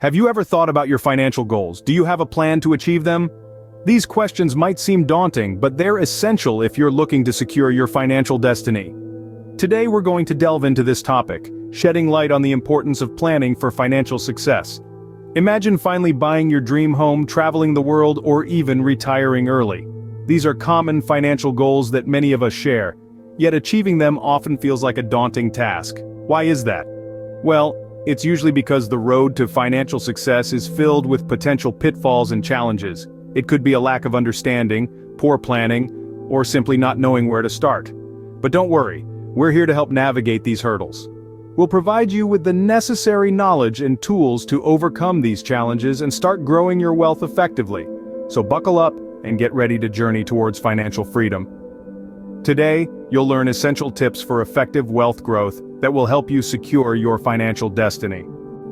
Have you ever thought about your financial goals? Do you have a plan to achieve them? These questions might seem daunting, but they're essential if you're looking to secure your financial destiny. Today we're going to delve into this topic, shedding light on the importance of planning for financial success. Imagine finally buying your dream home, traveling the world, or even retiring early. These are common financial goals that many of us share, yet achieving them often feels like a daunting task. Why is that? Well, it's usually because the road to financial success is filled with potential pitfalls and challenges. It could be a lack of understanding, poor planning, or simply not knowing where to start. But don't worry, we're here to help navigate these hurdles. We'll provide you with the necessary knowledge and tools to overcome these challenges and start growing your wealth effectively. So buckle up and get ready to journey towards financial freedom. Today, you'll learn essential tips for effective wealth growth that will help you secure your financial destiny.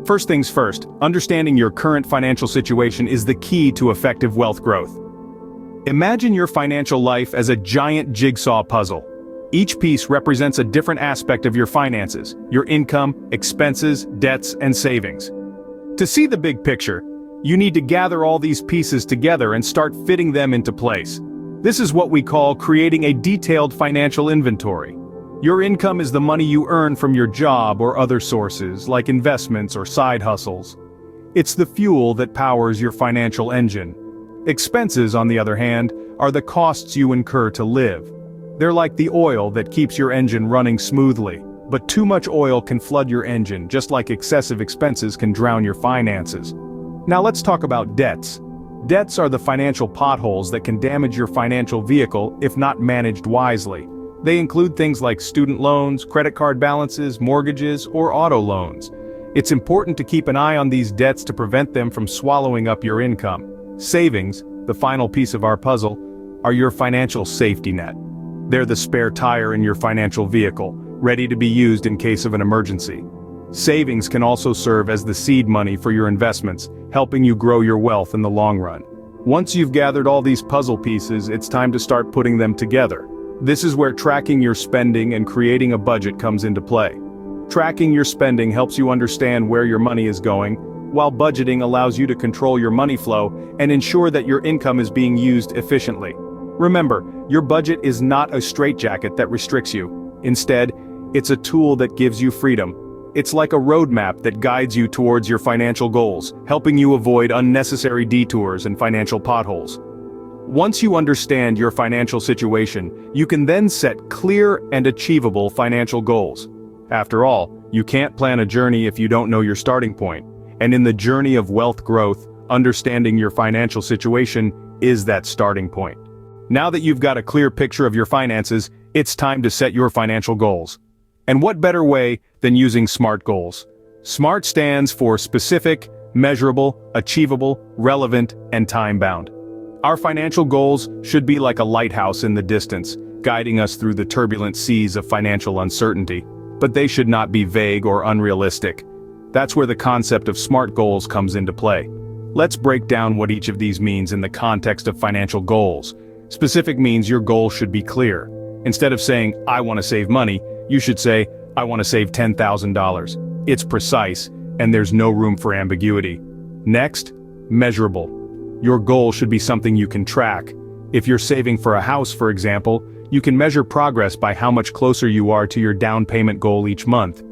First things first, understanding your current financial situation is the key to effective wealth growth. Imagine your financial life as a giant jigsaw puzzle. Each piece represents a different aspect of your finances, your income, expenses, debts, and savings. To see the big picture, you need to gather all these pieces together and start fitting them into place. This is what we call creating a detailed financial inventory. Your income is the money you earn from your job or other sources, like investments or side hustles. It's the fuel that powers your financial engine. Expenses, on the other hand, are the costs you incur to live. They're like the oil that keeps your engine running smoothly, but too much oil can flood your engine, just like excessive expenses can drown your finances. Now let's talk about debts. Debts are the financial potholes that can damage your financial vehicle if not managed wisely. They include things like student loans, credit card balances, mortgages, or auto loans. It's important to keep an eye on these debts to prevent them from swallowing up your income. Savings, the final piece of our puzzle, are your financial safety net. They're the spare tire in your financial vehicle, ready to be used in case of an emergency. Savings can also serve as the seed money for your investments, helping you grow your wealth in the long run. Once you've gathered all these puzzle pieces, it's time to start putting them together. This is where tracking your spending and creating a budget comes into play. Tracking your spending helps you understand where your money is going, while budgeting allows you to control your money flow and ensure that your income is being used efficiently. Remember, your budget is not a straitjacket that restricts you. Instead, it's a tool that gives you freedom. It's like a roadmap that guides you towards your financial goals, helping you avoid unnecessary detours and financial potholes. Once you understand your financial situation, you can then set clear and achievable financial goals. After all, you can't plan a journey if you don't know your starting point. And in the journey of wealth growth, understanding your financial situation is that starting point. Now that you've got a clear picture of your finances, it's time to set your financial goals. And what better way than using SMART goals? SMART stands for specific, measurable, achievable, relevant, and time-bound. Our financial goals should be like a lighthouse in the distance, guiding us through the turbulent seas of financial uncertainty. But they should not be vague or unrealistic. That's where the concept of SMART goals comes into play. Let's break down what each of these means in the context of financial goals. Specific means your goal should be clear. Instead of saying, I want to save money, you should say, I want to save $10,000. It's precise, and there's no room for ambiguity. Next, measurable. Your goal should be something you can track. If you're saving for a house, for example, you can measure progress by how much closer you are to your down payment goal each month.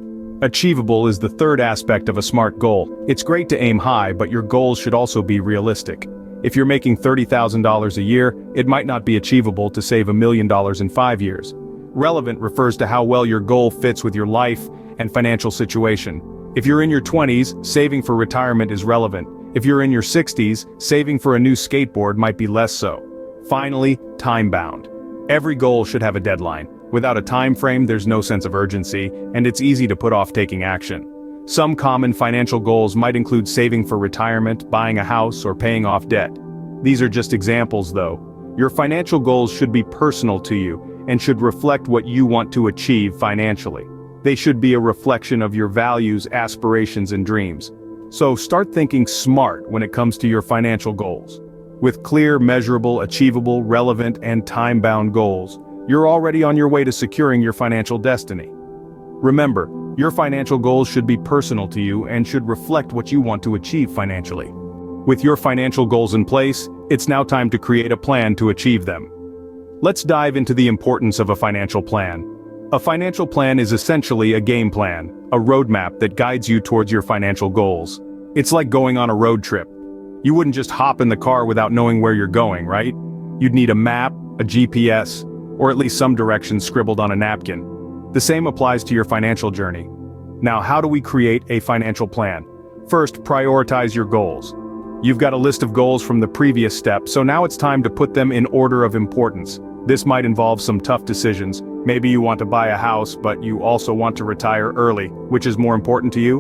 Achievable is the third aspect of a SMART goal. It's great to aim high, but your goals should also be realistic. If you're making $30,000 a year, it might not be achievable to save $1 million in 5 years. Relevant refers to how well your goal fits with your life and financial situation. If you're in your 20s, saving for retirement is relevant. If you're in your 60s, saving for a new skateboard might be less so. Finally, time-bound. Every goal should have a deadline. Without a time frame, there's no sense of urgency, and it's easy to put off taking action. Some common financial goals might include saving for retirement, buying a house, or paying off debt. These are just examples, though. Your financial goals should be personal to you and should reflect what you want to achieve financially. They should be a reflection of your values, aspirations, and dreams. So start thinking SMART when it comes to your financial goals. With clear, measurable, achievable, relevant, and time-bound goals, you're already on your way to securing your financial destiny. Remember, Your financial goals should be personal to you and should reflect what you want to achieve financially. With your financial goals in place, it's now time to create a plan to achieve them. Let's dive into the importance of a financial plan. A financial plan is essentially a game plan, a roadmap that guides you towards your financial goals. It's like going on a road trip. You wouldn't just hop in the car without knowing where you're going, right? You'd need a map, a GPS, or at least some directions scribbled on a napkin. The same applies to your financial journey. Now, how do we create a financial plan? First, prioritize your goals. You've got a list of goals from the previous step, so now it's time to put them in order of importance. This might involve some tough decisions. Maybe you want to buy a house, but you also want to retire early. Which is more important to you?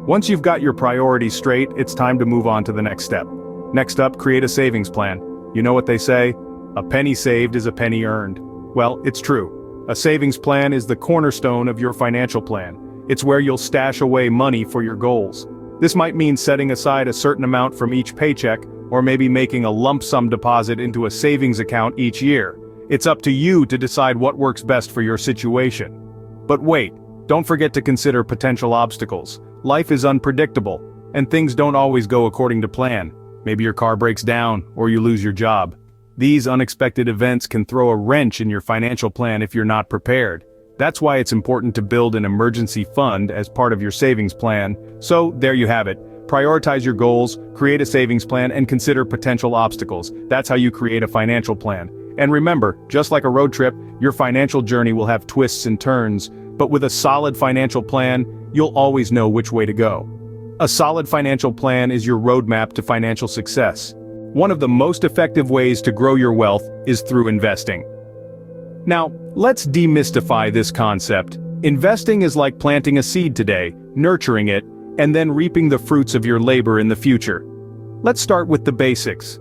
Once you've got your priorities straight, it's time to move on to the next step. Next up, create a savings plan. You know what they say? A penny saved is a penny earned. Well, it's true. A savings plan is the cornerstone of your financial plan. It's where you'll stash away money for your goals. This might mean setting aside a certain amount from each paycheck, or maybe making a lump sum deposit into a savings account each year. It's up to you to decide what works best for your situation. But wait, don't forget to consider potential obstacles. Life is unpredictable, and things don't always go according to plan. Maybe your car breaks down, or you lose your job. These unexpected events can throw a wrench in your financial plan if you're not prepared. That's why it's important to build an emergency fund as part of your savings plan. So, there you have it. Prioritize your goals, create a savings plan, and consider potential obstacles. That's how you create a financial plan. And remember, just like a road trip, your financial journey will have twists and turns, but with a solid financial plan, you'll always know which way to go. A solid financial plan is your roadmap to financial success. One of the most effective ways to grow your wealth is through investing. Now, let's demystify this concept. Investing is like planting a seed today, nurturing it, and then reaping the fruits of your labor in the future. Let's start with the basics.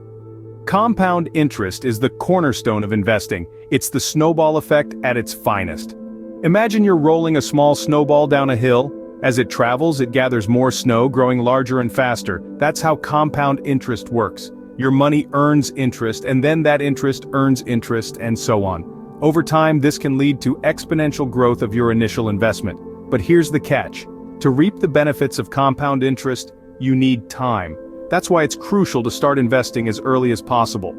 Compound interest is the cornerstone of investing. It's the snowball effect at its finest. Imagine you're rolling a small snowball down a hill. As it travels, it gathers more snow, growing larger and faster. That's how compound interest works. Your money earns interest, and then that interest earns interest, and so on. Over time, this can lead to exponential growth of your initial investment. But here's the catch. To reap the benefits of compound interest, you need time. That's why it's crucial to start investing as early as possible.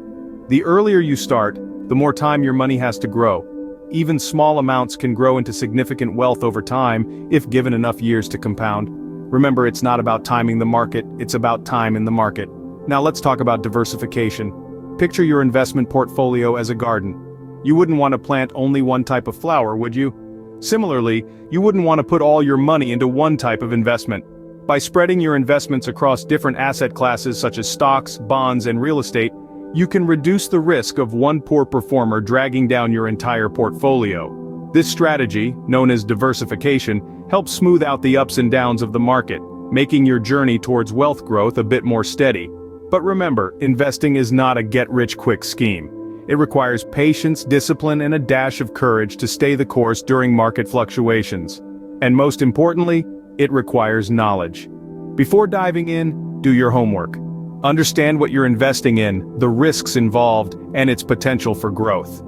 The earlier you start, the more time your money has to grow. Even small amounts can grow into significant wealth over time if given enough years to compound. Remember, it's not about timing the market, it's about time in the market. Now let's talk about diversification. Picture your investment portfolio as a garden. You wouldn't want to plant only one type of flower, would you? Similarly, you wouldn't want to put all your money into one type of investment. By spreading your investments across different asset classes such as stocks, bonds, and real estate, you can reduce the risk of one poor performer dragging down your entire portfolio. This strategy, known as diversification, helps smooth out the ups and downs of the market, making your journey towards wealth growth a bit more steady. But remember, investing is not a get-rich-quick scheme. It requires patience, discipline, and a dash of courage to stay the course during market fluctuations. And most importantly, it requires knowledge. Before diving in, do your homework. Understand what you're investing in, the risks involved, and its potential for growth.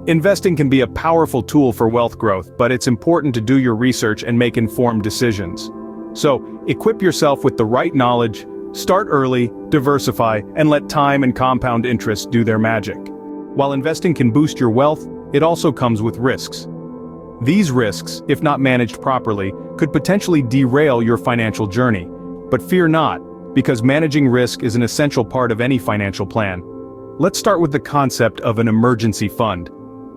Investing can be a powerful tool for wealth growth, but it's important to do your research and make informed decisions. So, equip yourself with the right knowledge, start early, diversify, and let time and compound interest do their magic. While investing can boost your wealth, it also comes with risks. These risks, if not managed properly, could potentially derail your financial journey. But fear not, because managing risk is an essential part of any financial plan. Let's start with the concept of an emergency fund.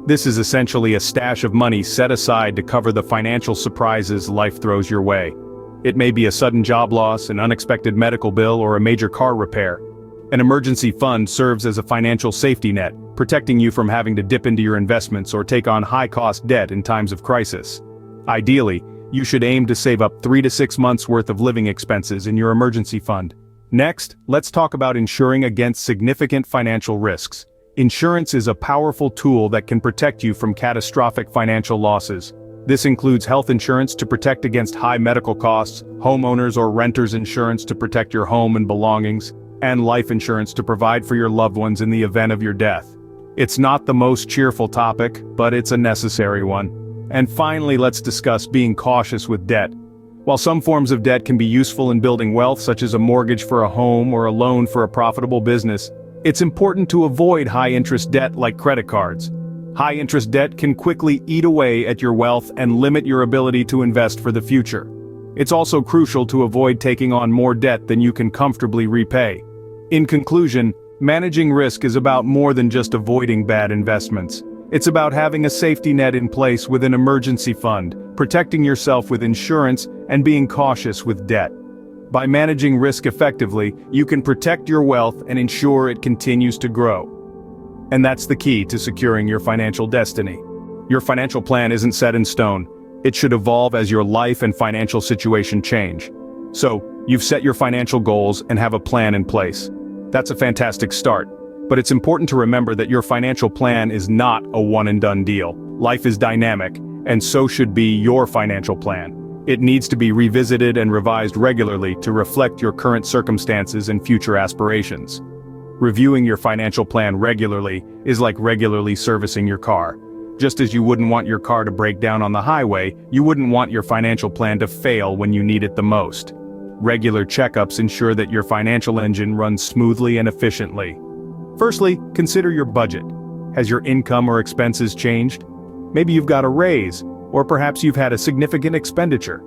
This is essentially a stash of money set aside to cover the financial surprises life throws your way. It may be a sudden job loss, an unexpected medical bill, or a major car repair. An emergency fund serves as a financial safety net, protecting you from having to dip into your investments or take on high-cost debt in times of crisis. Ideally, you should aim to save up 3 to 6 months' worth of living expenses in your emergency fund. Next, let's talk about insuring against significant financial risks. Insurance is a powerful tool that can protect you from catastrophic financial losses. This includes health insurance to protect against high medical costs, homeowners or renters insurance to protect your home and belongings, and life insurance to provide for your loved ones in the event of your death. It's not the most cheerful topic, but it's a necessary one. And finally, let's discuss being cautious with debt. While some forms of debt can be useful in building wealth, such as a mortgage for a home or a loan for a profitable business, it's important to avoid high-interest debt like credit cards. High-interest debt can quickly eat away at your wealth and limit your ability to invest for the future. It's also crucial to avoid taking on more debt than you can comfortably repay. In conclusion, managing risk is about more than just avoiding bad investments. It's about having a safety net in place with an emergency fund, protecting yourself with insurance, and being cautious with debt. By managing risk effectively, you can protect your wealth and ensure it continues to grow. And that's the key to securing your financial destiny. Your financial plan isn't set in stone. It should evolve as your life and financial situation change. So, you've set your financial goals and have a plan in place. That's a fantastic start. But it's important to remember that your financial plan is not a one-and-done deal. Life is dynamic, and so should be your financial plan. It needs to be revisited and revised regularly to reflect your current circumstances and future aspirations. Reviewing your financial plan regularly is like regularly servicing your car. Just as you wouldn't want your car to break down on the highway, you wouldn't want your financial plan to fail when you need it the most. Regular checkups ensure that your financial engine runs smoothly and efficiently. Firstly, consider your budget. Has your income or expenses changed? Maybe you've got a raise, or perhaps you've had a significant expenditure.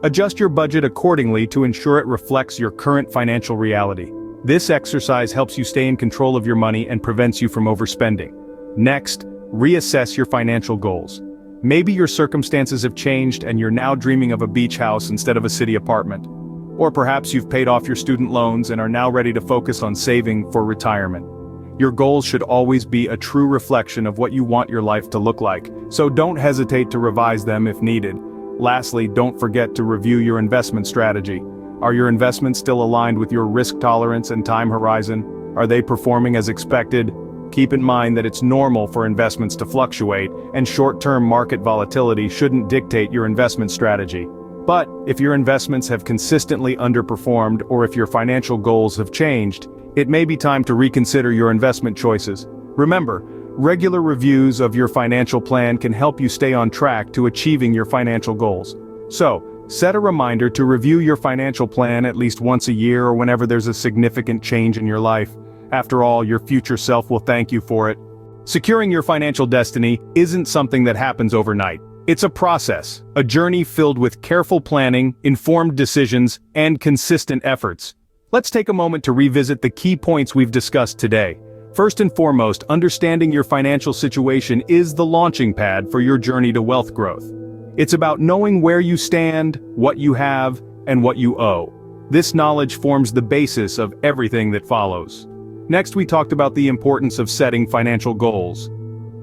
Adjust your budget accordingly to ensure it reflects your current financial reality. This exercise helps you stay in control of your money and prevents you from overspending. Next, reassess your financial goals. Maybe your circumstances have changed and you're now dreaming of a beach house instead of a city apartment. Or perhaps you've paid off your student loans and are now ready to focus on saving for retirement. Your goals should always be a true reflection of what you want your life to look like, so don't hesitate to revise them if needed. Lastly, don't forget to review your investment strategy. Are your investments still aligned with your risk tolerance and time horizon? Are they performing as expected? Keep in mind that it's normal for investments to fluctuate, and short-term market volatility shouldn't dictate your investment strategy. But if your investments have consistently underperformed or if your financial goals have changed, it may be time to reconsider your investment choices. Remember, regular reviews of your financial plan can help you stay on track to achieving your financial goals. So, set a reminder to review your financial plan at least once a year or whenever there's a significant change in your life. After all, your future self will thank you for it. Securing your financial destiny isn't something that happens overnight. It's a process, a journey filled with careful planning, informed decisions, and consistent efforts. Let's take a moment to revisit the key points we've discussed today. First and foremost, understanding your financial situation is the launching pad for your journey to wealth growth. It's about knowing where you stand, what you have, and what you owe. This knowledge forms the basis of everything that follows. Next, we talked about the importance of setting financial goals.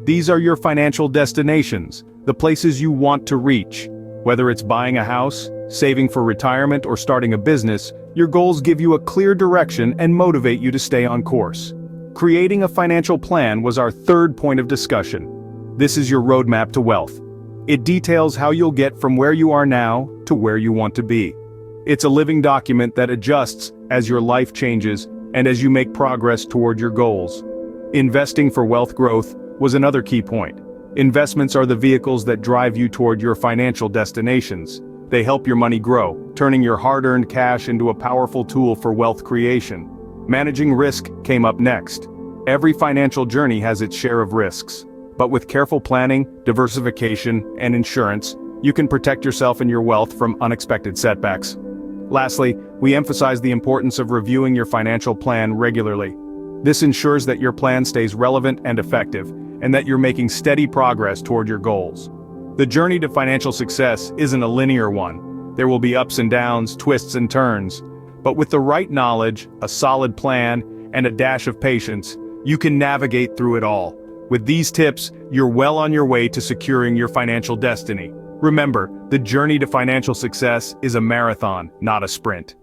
These are your financial destinations, the places you want to reach. Whether it's buying a house, saving for retirement, or starting a business, your goals give you a clear direction and motivate you to stay on course. Creating a financial plan was our third point of discussion. This is your roadmap to wealth. It details how you'll get from where you are now to where you want to be. It's a living document that adjusts as your life changes and as you make progress toward your goals. Investing for wealth growth was another key point. Investments are the vehicles that drive you toward your financial destinations. They help your money grow, turning your hard-earned cash into a powerful tool for wealth creation. Managing risk came up next. Every financial journey has its share of risks. But with careful planning, diversification, and insurance, you can protect yourself and your wealth from unexpected setbacks. Lastly, we emphasize the importance of reviewing your financial plan regularly. This ensures that your plan stays relevant and effective, and that you're making steady progress toward your goals. The journey to financial success isn't a linear one. There will be ups and downs, twists and turns. But with the right knowledge, a solid plan, and a dash of patience, you can navigate through it all. With these tips, you're well on your way to securing your financial destiny. Remember, the journey to financial success is a marathon, not a sprint.